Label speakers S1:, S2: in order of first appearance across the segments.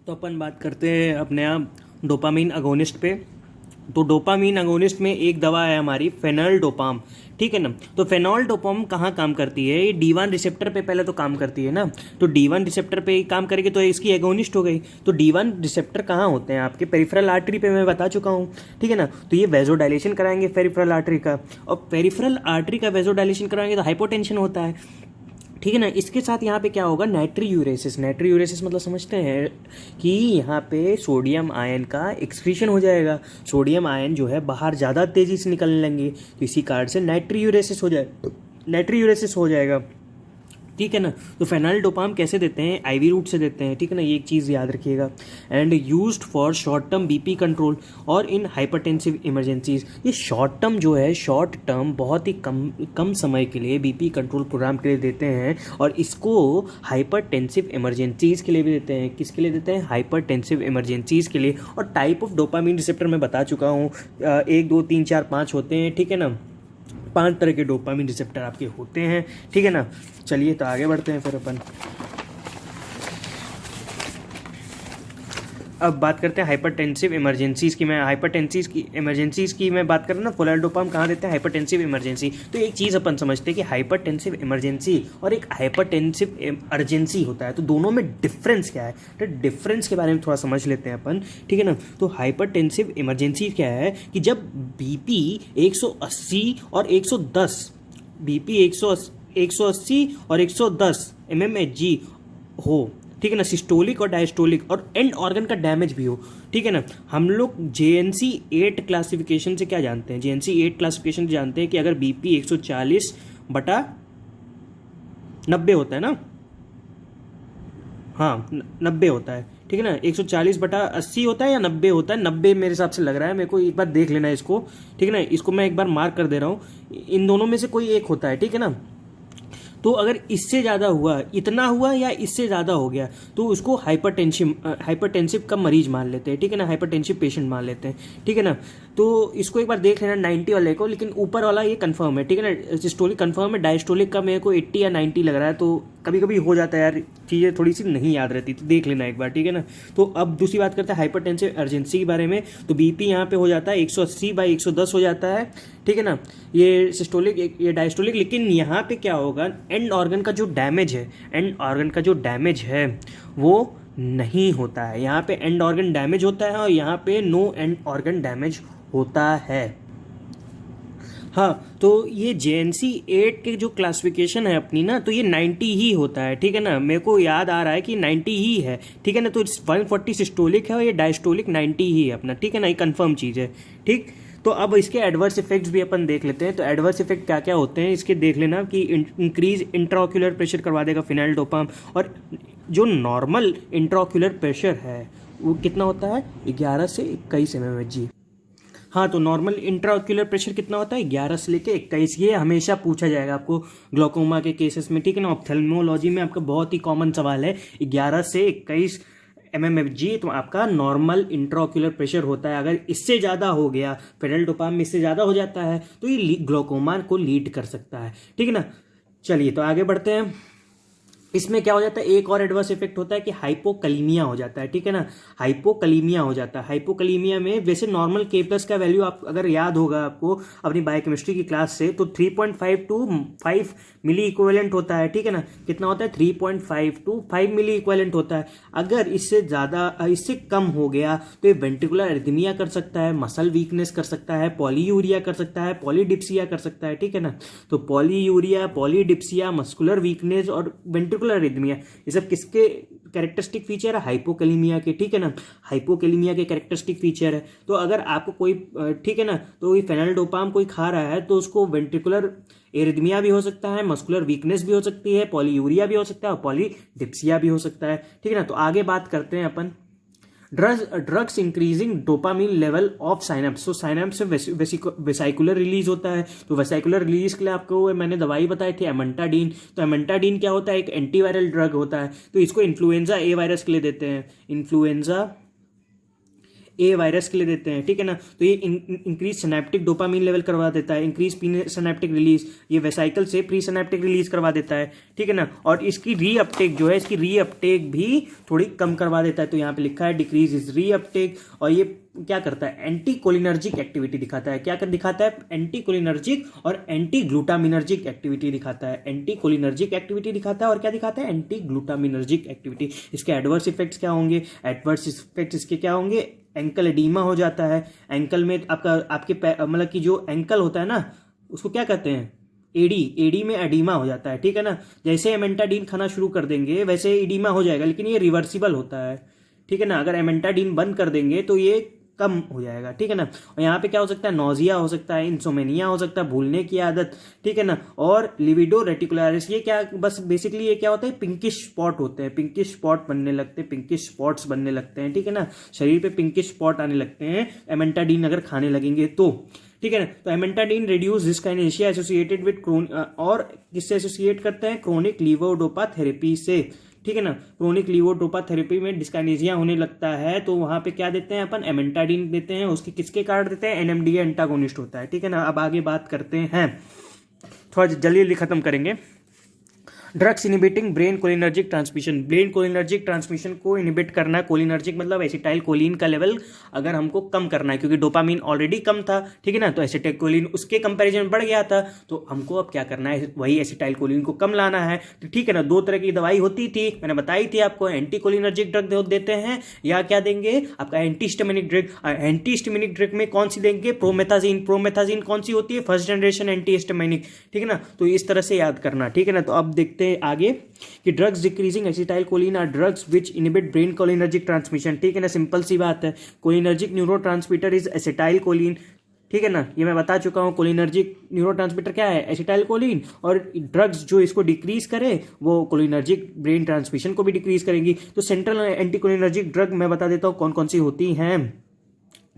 S1: तो अपन बात करते हैं अपने आप डोपामीन अगोनिस्ट पे। तो डोपामीन अगोनिस्ट में एक दवा है हमारी फेनोल्डोपाम। ठीक है ना। तो फेनोल्डोपाम कहाँ काम करती है? ये D1 रिसेप्टर पे पहले तो काम करती है ना। तो D1 रिसेप्टर पे काम करेगी तो इसकी एगोनिस्ट हो गई। तो D1 रिसेप्टर कहाँ होते हैं? आपके पेरिफेरल आर्टरी पे मैं बता चुका हूँ। ठीक है ना। तो ये वेजोडाइलेशन कराएंगे पेरिफेरल आर्टरी का, और पेरिफेरल आर्टरी का वेजोडाइलेशन कराएंगे तो हाइपोटेंशन होता है। ठीक है ना। इसके साथ यहाँ पे क्या होगा? नाइट्रीयूरेसिस। नाइट्रीयूरेसिस मतलब समझते हैं कि यहाँ पे सोडियम आयन का एक्सक्रीशन हो जाएगा। सोडियम आयन जो है बाहर ज़्यादा तेज़ी से निकलने लगेंगे, तो इसी कारण से नाइट्रीयूरेसिस हो जाएगा। ठीक है ना। तो फेनोल्डोपाम कैसे देते हैं? आईवी रूट से देते हैं। ठीक है ना, ये एक चीज़ याद रखिएगा। And used for short term BP control और इन हाइपरटेंसिव इमरजेंसीज। ये शॉर्ट टर्म जो है, शॉर्ट टर्म बहुत ही कम समय के लिए बीपी कंट्रोल प्रोग्राम के लिए देते हैं, और इसको हाइपरटेंसिव इमरजेंसीज के लिए भी देते हैं। किसके लिए देते हैं? हाइपरटेंसिव इमरजेंसीज के लिए। और टाइप ऑफ डोपामीन रिसेप्टर मैं बता चुका हूँ, 1 2 3 4 5 होते हैं। ठीक है ना, 5 तरह के डोपामीन रिसेप्टर आपके होते हैं। ठीक है ना। चलिए तो आगे बढ़ते हैं फिर अपन। अब बात करते हैं हाइपरटेंसिव इमरजेंसीज की। मैं बात कर रहा हूँ ना, फेनोल्डोपाम कहाँ देते हैं? Hypertensive emergency. तो एक चीज़ अपन समझते हैं कि हाइपरटेंसिव इमरजेंसी और एक हाइपरटेंसिव अर्जेंसी होता है, तो दोनों में डिफरेंस क्या है? तो डिफरेंस के बारे में थोड़ा समझ लेते हैं अपन। ठीक है ना। तो हाइपरटेंसिव इमरजेंसी क्या है कि जब बीपी 180 और 110, बीपी 180 और 110 mmHg हो। ठीक है ना। सिस्टोलिक और डायस्टोलिक और एंड ऑर्गन का डैमेज भी हो। ठीक है ना। हम लोग JNC 8 क्लासिफिकेशन से क्या जानते हैं? JNC 8 क्लासिफिकेशन से जानते हैं कि अगर बीपी 140/90 होता है ना, हाँ 90 होता है। ठीक है ना। 140/80 होता है या 90 होता है? 90 मेरे हिसाब से लग रहा है मेरे को, एक बार देख लेना इसको। ठीक है ना। इसको मैं एक बार मार्क कर दे रहा हूँ, इन दोनों में से कोई एक होता है। ठीक है ना। तो अगर इससे ज़्यादा हुआ, इतना हुआ या इससे ज़्यादा हो गया, तो उसको हाइपरटेंसिव का मरीज मान लेते हैं। ठीक है ना, हाइपरटेंसिव पेशेंट मान लेते हैं। ठीक है ना। तो इसको एक बार देख लेना 90 वाले को, लेकिन ऊपर वाला ये कंफर्म है। ठीक है ना, सिस्टोलिक कंफर्म है, डायस्टोलिक का मेरे को 80 या 90 लग रहा है। तो कभी कभी हो जाता है यार, चीज़ें थोड़ी सी नहीं याद रहती, तो देख लेना एक बार। ठीक है ना। तो अब दूसरी बात करते हैं हाइपरटेंसिव अर्जेंसी के बारे में। तो बीपी यहाँ पे हो जाता है 180/110 हो जाता है। ठीक है ना। ये सिस्टोलिक, ये डायस्टोलिक। लेकिन यहाँ पे क्या होगा? एंड ऑर्गन का जो डैमेज है वो नहीं होता है। यहाँ पे एंड ऑर्गन डैमेज होता है और यहाँ पे नो एंड ऑर्गन डैमेज होता है। हाँ, तो ये JNC 8 के जो क्लासिफिकेशन है अपनी ना, तो ये 90 ही होता है। ठीक है ना, मेरे को याद आ रहा है कि 90 ही है। ठीक है ना। तो 140 सिस्टोलिक है और ये डायस्टोलिक 90 ही है अपना। ठीक है ना, ये कंफर्म चीज़ है। ठीक। तो अब इसके एडवर्स इफेक्ट्स भी अपन देख लेते हैं। तो एडवर्स इफेक्ट क्या क्या होते हैं इसके देख लेना, कि इंक्रीज इंट्राओक्यूलर प्रेशर करवा देगा फेनोल्डोपाम। और जो नॉर्मल इंट्राओक्यूलर प्रेशर है वो कितना होता है? 11 से 21 mmHg। हाँ, तो नॉर्मल इंट्राओक्यूलर प्रेशर कितना होता है? 11 से लेके 21। ये हमेशा पूछा जाएगा आपको ग्लोकोमा के केसेस में। ठीक है ना। ऑप्थेल्मोलॉजी में आपका बहुत ही कॉमन सवाल है, 11 से 21 mmHg तो आपका नॉर्मल इंट्राओक्यूलर प्रेशर होता है। अगर इससे ज़्यादा हो गया, फेनोल्डोपाम में इससे ज़्यादा हो जाता है, तो ये ग्लोकोमा को लीड कर सकता है। ठीक है ना। चलिए तो आगे बढ़ते हैं। इसमें क्या हो जाता है? एक और एडवर्स इफेक्ट होता है कि हाइपोकलीमिया हो जाता है। ठीक है ना, हाइपोकलीमिया हो जाता है। हाइपोकलीमिया में वैसे नॉर्मल K+ का वैल्यू आप अगर याद होगा आपको अपनी बायोकेमिस्ट्री की क्लास से, तो 3.5 to 5 मिली इक्विवेलेंट होता है। ठीक है ना। कितना होता है? 3.5 to 5 मिली इक्विवेलेंट होता है। अगर इससे ज़्यादा, इससे कम हो गया तो ये वेंट्रिकुलर एरिथमिया कर सकता है, मसल वीकनेस कर सकता है, पॉलीयूरिया कर सकता है, पॉलीडिप्सिया कर सकता है। ठीक है ना। तो पॉलीयूरिया, पॉलीडिप्सिया, मस्कुलर वीकनेस और वेंट्रिकुलर एरिथमिया, ये सब किसके कैरेक्टरिस्टिक फीचर है? हाइपोकैलिमिया के। ठीक है ना, हाइपोकैलिमिया के कैरेक्टरिस्टिक फीचर है। तो अगर आपको कोई, ठीक है ना, तो ये फेनोल्डोपाम कोई खा रहा है तो उसको वेंट्रिकुलर एरिथमिया भी हो सकता है, मस्कुलर वीकनेस भी हो सकती है, पॉलीयूरिया भी हो सकता है और पॉलीडिप्सिया भी हो सकता है। ठीक है ना। तो आगे बात करते हैं अपन drugs increasing dopamine level of synapse. तो साइनेप्स से वेसिकुलर रिलीज होता है। तो वेसिकुलर रिलीज के लिए आपको मैंने दवाई बताई थी एमेंटाडीन। तो एमेंटाडीन क्या होता है? एक एंटीवायरल ड्रग होता है। तो इसको इन्फ्लुएंजा A वायरस के लिए देते हैं। इन्फ्लुएंजा ए वायरस के लिए देते हैं, ठीक है ना। तो ये इंक्रीज सिनेप्टिक डोपामीन लेवल करवा देता है, इंक्रीज प्री सिनेप्टिक रिलीज, ये वेसाइकल से प्री सिनेप्टिक रिलीज करवा देता है, ठीक है ना। और इसकी रीअपटेक जो है, इसकी रीअपटेक भी थोड़ी कम करवा देता है। तो यहाँ पे लिखा है डिक्रीज इज रीअपटेक। और ये क्या करता है, एंटी कोलिनर्जिक एक्टिविटी दिखाता है। क्या कर दिखाता है, एंटी कोलिनर्जिक और एंटी ग्लूटामिनर्जिक एक्टिविटी दिखाता है। एंटी कोलिनर्जिक एक्टिविटी दिखाता है और क्या दिखाता है, एंटी ग्लूटामिनर्जिक एक्टिविटी। इसके एडवर्स इफेक्ट्स क्या होंगे, एडवर्स इफेक्ट्स इसके क्या होंगे, एंकल एडीमा हो जाता है। एंकल में आपके मतलब कि जो एंकल होता है ना, उसको क्या कहते हैं, एडी में एडीमा हो जाता है, ठीक है ना। जैसे एमेंटाडीन खाना शुरू कर देंगे वैसे एडीमा हो जाएगा, लेकिन ये रिवर्सिबल होता है, ठीक है ना। अगर एमेंटाडीन बंद कर देंगे तो ये कम हो जाएगा, ठीक है ना। और यहाँ पे क्या हो सकता है, नोजिया हो सकता है, इंसोमेनिया हो सकता है, भूलने की आदत, ठीक है ना। और लिविडो रेटिकुलरिस, ये क्या, बस बेसिकली ये क्या होता है, पिंकिश स्पॉट होते हैं, पिंकिश स्पॉट बनने लगते हैं, पिंकिश स्पॉट्स बनने लगते हैं, ठीक है ना। शरीर पे पिंकिश स्पॉट आने लगते हैं एमेंटाडीन अगर खाने लगेंगे तो, ठीक है ना। तो एमेंटाडीन रिड्यूस डिस्काइनेशिया एसोसिएटेड विद और किससे एसोसिएट करते हैं, क्रोनिक लीवोडोपा थेरेपी से, ठीक है ना। क्रोनिक लीवोडोपा थेरेपी में डिस्काइनेशिया होने लगता है तो वहां पे क्या देते हैं अपन, एमेंटाडीन देते हैं। उसके किसके कार्ड देते हैं, एनएमडीए एंटागोनिस्ट होता है, ठीक है ना। अब आगे बात करते हैं, थोड़ा जल्दी जल्दी खत्म करेंगे। Drugs inhibiting brain cholinergic transmission, brain cholinergic transmission को इनिबिट करना है। कोलिनर्जिक मतलब एसिटाइल कोलिन का लेवल अगर हमको कम करना है, क्योंकि डोपामीन ऑलरेडी कम था, ठीक है ना। तो एसिटाइल कोलिन उसके कंपैरिजन बढ़ गया था, तो हमको अब क्या करना है, वही एसिटाइल कोलिन को कम लाना है। तो ठीक है ना, दो तरह की दवाई होती थी, मैंने बताई थी आपको, एंटी कोलिनर्जिक ड्रग देते हैं या क्या देंगे, आपका एंटीस्टामिनिक ड्रग। एंटीस्टामिनिक ड्रग में कौन सी देंगे, प्रोमेथाजीन। प्रोमेथाजीन कौन सी होती है, फर्स्ट जनरेशन एंटीहिस्टामिनिक, ठीक है ना। तो इस तरह से याद करना, ठीक है ना। तो अब देखते आगे कि drugs decreasing acetyl choline are drugs which inhibit brain cholinergic transmission, ठीक है ना। सिंपल सी बात है, cholinergic neurotransmitter is acetyl choline, ठीक है ना। ये मैं बता चुका हूं, कोलिनर्जिक न्यूरोट्रांसमीटर क्या है, एसिटाइल कोलिन। और ड्रग्स जो इसको डिक्रीज करे वो कोलिनर्जिक ब्रेन ट्रांसमिशन को भी डिक्रीज करेंगी। तो सेंट्रल एंटी कोलिनर्जिक ड्रग मैं बता देता हूं कौन कौन सी होती हैं,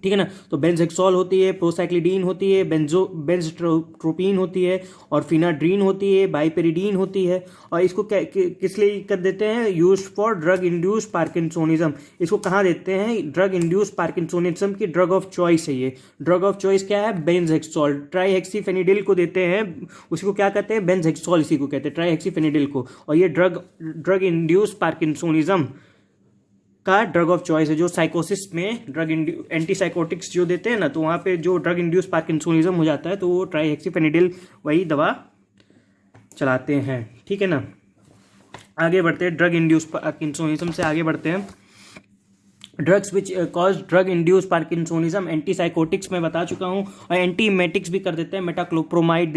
S1: ठीक है ना। तो बेंजेक्सोल होती है, प्रोसाइक्लिडीन होती है, बेंजट्रोपिन होती है, और फिनाड्रीन होती है, बाइपेरिडीन होती है। और इसको किस लिए कर देते हैं, use for drug induce parkinsonism. इसको कहाँ देते हैं, ड्रग इंड्यूस पार्किंसोनिज्म की ड्रग ऑफ चॉइस है ये। ड्रग ऑफ चॉइस क्या है, बेंजेक्सोल। ट्राईहेक्सीफेनिडिल को देते हैं, उसको क्या कहते हैं, बेंजेक्सोल, इसी को कहते हैं, ट्राईहेक्सीफेनिडिल को। और ये ड्रग इंड्यूस पार्किंसोनिज्म का ड्रग ऑफ चॉइस है। जो साइकोसिस में ड्रग एंटीसाइकोटिक्स जो देते हैं ना, तो वहाँ पे जो ड्रग इंड्यूस पार्किंसोनिज्म हो जाता है तो वो ट्राईहेक्सीफेनिडिल वही दवा चलाते हैं, ठीक है ना। आगे बढ़ते हैं, ड्रग इंड्यूस पार्किंसोनिज्म से आगे बढ़ते हैं। Drugs which cause drug induce parkinsonism, antipsychotics में बता चुका हूँ, और एंटीमेटिक्स भी कर देते हैं, मेटाक्लोप्रोमाइड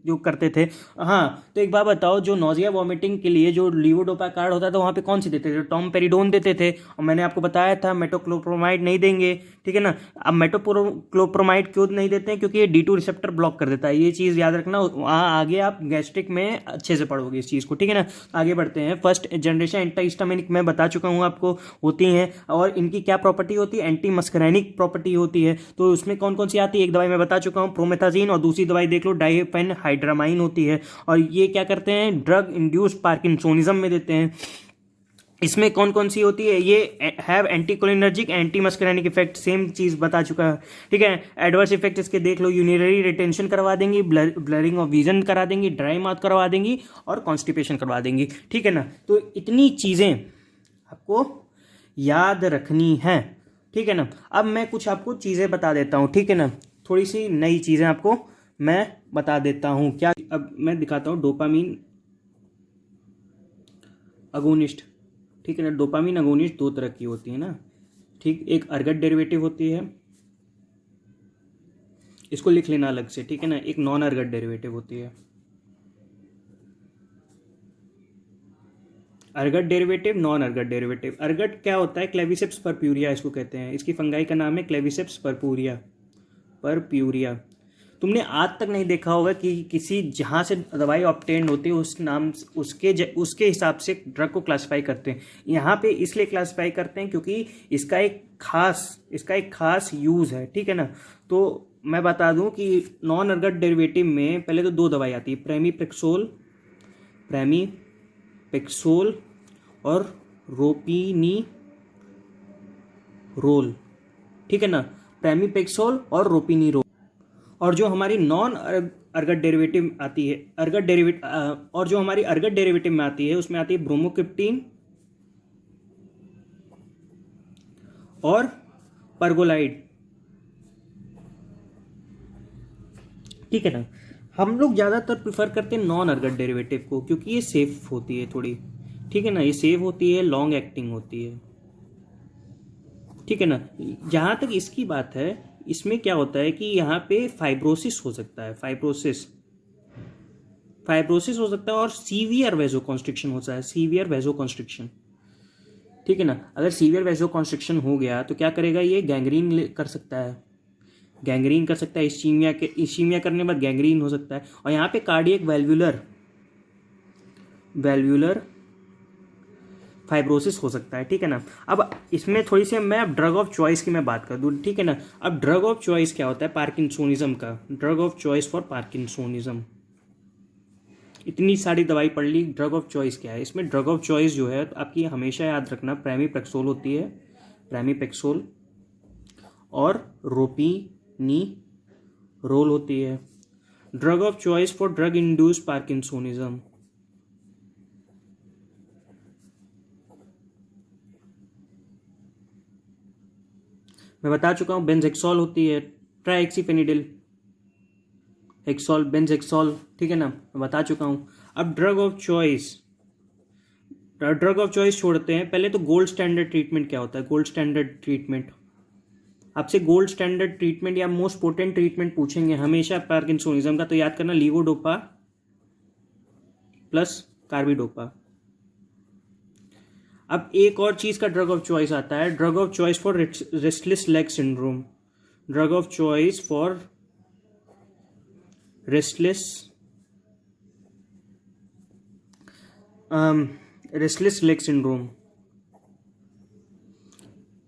S1: जो करते थे। हाँ, तो एक बात बताओ, जो नोजिया वॉमिटिंग के लिए जो लीवोडोपा कार्ड होता था वहाँ पे कौन सी देते थे, टॉमपेरिडोन देते थे। और मैंने आपको बताया था मेटोक्लोप्रोमाइड नहीं देंगे, ठीक है ना। अब मेटोक्लोप्रोमाइड क्यों नहीं देते हैं, क्योंकि ये D2 रिसेप्टर ब्लॉक कर देता है, ये चीज़ याद रखना। वहाँ आगे आप गैस्ट्रिक में अच्छे से पढ़ोगे इस चीज़ को, ठीक है ना। आगे बढ़ते हैं, फर्स्ट जनरेशन एंटीहिस्टामिनिक मैं बता चुका हूँ आपको होती हैं, और इनकी क्या प्रॉपर्टी होती है, एंटी मस्करैनिक प्रॉपर्टी होती है। तो उसमें कौन कौन सी आती है, एक दवाई मैं बता चुका हूँ प्रोमेथाजीन, और दूसरी दवाई देख लो डाइफेनहाइड्रामाइन होती है। और ये क्या करते हैं, ड्रग इंड्यूस पार्किंसोनिज्म में देते हैं। इसमें कौन कौन सी होती है, ये have anticholinergic anti muscarinic effect, same चीज बता चुका है, ठीक है। एडवर्स इफेक्ट इसके देख लो, यूरिनरी रिटेंशन करवा देंगी, ब्लरिंग ऑफ विजन करा देंगी, ड्राई माउथ करवा देंगी, और कॉन्स्टिपेशन करवा देंगी, ठीक है ना। तो इतनी चीजें आपको याद रखनी है, ठीक है ना। अब मैं कुछ आपको चीजें बता देता हूं, ठीक है ना। थोड़ी सी नई चीजें आपको मैं बता देता हूं, क्या, अब मैं दिखाता हूं डोपामीन अगोनिस्ट, ठीक है ना। डोपामीन अगोनिस्ट दो तरह की होती है ना, ठीक। एक अर्गट डेरिवेटिव होती है, इसको लिख लेना अलग से, ठीक है ना। एक नॉन अर्गट डेरिवेटिव होती है। Ergot derivative, non ergot derivative. Ergot क्या होता है, क्लेविसेप्स परप्यूरिया इसको कहते हैं, इसकी फंगाई का नाम है क्लेविसेप्स परप्यूरिया। तुमने आज तक नहीं देखा होगा कि किसी जहाँ से दवाई ऑब्टेन होती है उस नाम उसके हिसाब से ड्रग को क्लासिफाई करते हैं। यहाँ पे इसलिए क्लासिफाई करते हैं क्योंकि इसका एक खास यूज है, ठीक है ना। तो मैं बता दूं कि नॉन अर्गट डेरिवेटिव में पहले तो दो दवाई आती है, प्रेमीपेक्सोल और रोपिनीरोल, ठीक है ना, प्रामिपेक्सोल और रोपिनिरोल। और जो हमारी नॉन अर्गट डेरिवेटिव आती है, अर्गट डेरिवेटिव और जो हमारी अर्गट डेरिवेटिव में आती है उसमें आती है ब्रोमोक्रिप्टीन और परगोलाइड। ठीक है ना, हम लोग ज़्यादातर प्रिफर करते हैं नॉन अर्गट डेरिवेटिव को क्योंकि ये सेफ होती है थोड़ी। ठीक है ना, ये सेफ होती है, लॉन्ग एक्टिंग होती है। ठीक है ना, जहाँ तक इसकी बात है, इसमें क्या होता है कि यहाँ पे फाइब्रोसिस हो सकता है, फाइब्रोसिस हो सकता है और सीवियर वेजोकॉन्स्ट्रिक्शन हो सकता है, सीवियर वेजोकॉन्स्ट्रिक्शन। ठीक है ना, अगर सीवियर वेजोकॉन्स्ट्रिक्शन हो गया तो क्या करेगा, ये गैंग्रीन कर सकता है, गैंग्रीन कर सकता है, इस्कीमिया करने के बाद गैंग्रीन हो सकता है। और यहाँ पे कार्डियक वेल्वुलर फाइब्रोसिस हो सकता है। ठीक है ना, अब इसमें थोड़ी सी मैं अब ड्रग ऑफ चॉइस की मैं बात कर दूँ। ठीक है ना, अब ड्रग ऑफ चॉइस क्या होता है पार्किंसोनिज्म का, drug of choice for parkinsonism. इतनी सारी दवाई पढ़ ली, ड्रग ऑफ चॉइस क्या है? इसमें ड्रग ऑफ चॉइस जो है आपकी हमेशा याद रखना, प्रामिपेक्सोल होती है, प्रामिपेक्सोल और रोपिनिरोल होती है। Drug of choice for drug induced parkinsonism, मैं बता चुका हूं, बेंजेक्सोल होती है, ट्राइक्सीफेनिडिल, हेक्सोल, बेंजेक्सोल। ठीक है ना, मैं बता चुका हूं। अब ड्रग ऑफ चॉइस छोड़ते हैं, पहले तो गोल्ड स्टैंडर्ड ट्रीटमेंट क्या होता है? गोल्ड स्टैंडर्ड ट्रीटमेंट, आपसे गोल्ड स्टैंडर्ड ट्रीटमेंट या मोस्ट पोटेंट ट्रीटमेंट पूछेंगे हमेशा पार्किंसोनिज्म का, तो याद करना लीवोडोपा प्लस कार्बिडोपा। अब एक और चीज का ड्रग ऑफ चॉइस आता है, drug of choice for restless leg syndrome, drug of choice for restless leg syndrome.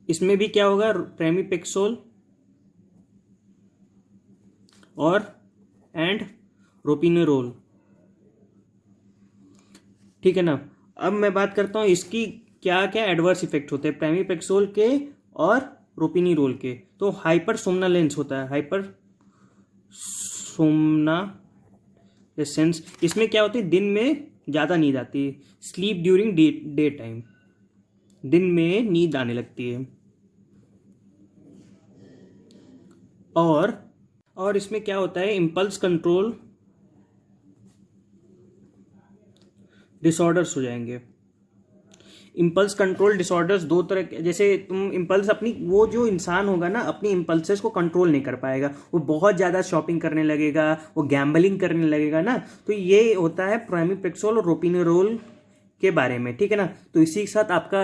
S1: इसमें भी क्या होगा, प्रामिपेक्सोल और रोपिनिरोल। ठीक है ना, अब मैं बात करता हूं इसकी क्या क्या एडवर्स इफेक्ट होते हैं प्रामिपेक्सोल के और रोपिनिरोल के। तो हाइपर सोमनालेंस होता है, हाइपर सोमनालेसेंस। इसमें क्या होती है, दिन में ज़्यादा नींद आती है, स्लीप ड्यूरिंग डे टाइम, दिन में नींद आने लगती है। और इसमें क्या होता है, इम्पल्स कंट्रोल डिसऑर्डर्स हो जाएंगे। इम्पल्स कंट्रोल डिसऑर्डर्स दो तरह के, जैसे तुम इम्पल्स अपनी, वो जो इंसान होगा ना अपनी इम्पल्सेस को कंट्रोल नहीं कर पाएगा, वो बहुत ज़्यादा शॉपिंग करने लगेगा, वो गैम्बलिंग करने लगेगा ना, तो ये होता है प्रामिपेक्सोल और रोपिनिरोल के बारे में। ठीक है ना, तो इसी के साथ आपका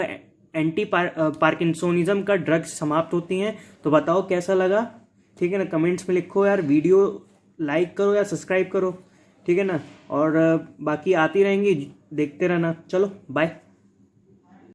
S1: एंटी पार्किंसोनिज्म का ड्रग्स समाप्त होती हैं। तो बताओ कैसा लगा? ठीक है ना, कमेंट्स में लिखो यार, वीडियो लाइक करो या सब्सक्राइब करो। ठीक है ना, और बाकी आती रहेंगी, देखते रहना। चलो बाय।